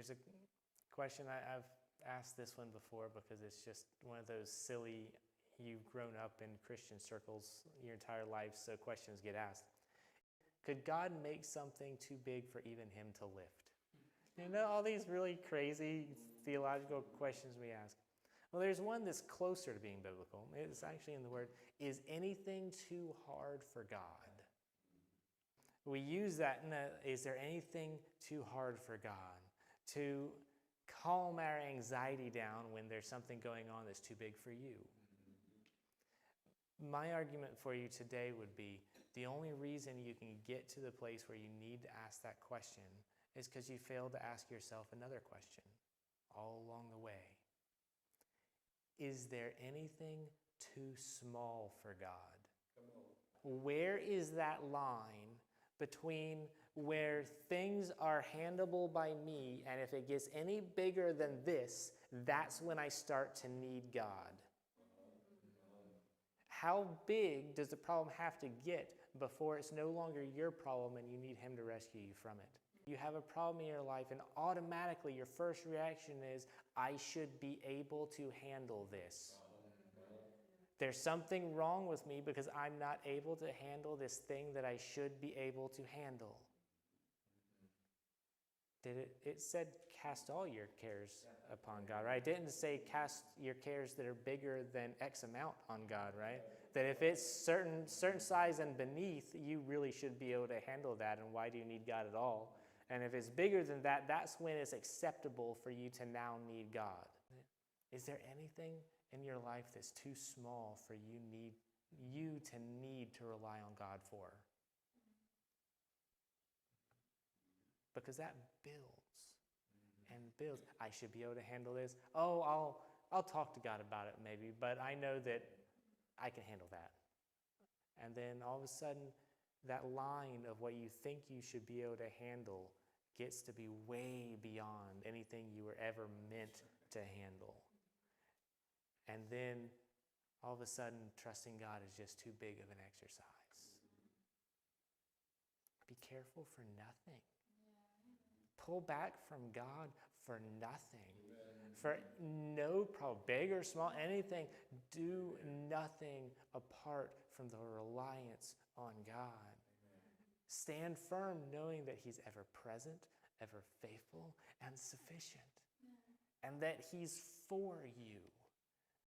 There's a question, I've asked this one before because it's just one of those silly, you've grown up in Christian circles your entire life, so questions get asked. Could God make something too big for even him to lift? You know, all these really crazy theological questions we ask. Well, there's one that's closer to being biblical. It's actually in the word, is anything too hard for God? We use that, is there anything too hard for God? To calm our anxiety down when there's something going on that's too big for you. My argument for you today would be, the only reason you can get to the place where you need to ask that question is because you failed to ask yourself another question all along the way. Is there anything too small for God? Where is that line between where things are handleable by me, and if it gets any bigger than this, that's when I start to need God? How big does the problem have to get before it's no longer your problem and you need him to rescue you from it? You have a problem in your life and automatically your first reaction is, I should be able to handle this. There's something wrong with me because I'm not able to handle this thing that I should be able to handle. It said cast all your cares upon God, right? It didn't say cast your cares that are bigger than X amount on God, right? That if it's certain size and beneath, you really should be able to handle that, and why do you need God at all? And if it's bigger than that, that's when it's acceptable for you to now need God. Is there anything in your life that's too small for you to need to rely on God for? Because that builds and builds. I should be able to handle this. Oh, I'll talk to God about it maybe, but I know that I can handle that. And then all of a sudden, that line of what you think you should be able to handle gets to be way beyond anything you were ever meant to handle. And then all of a sudden, trusting God is just too big of an exercise. Be careful for nothing. Pull back from God for nothing. For no problem, big or small, anything. Do nothing apart from the reliance on God. Stand firm knowing that he's ever present, ever faithful, and sufficient. And that he's for you.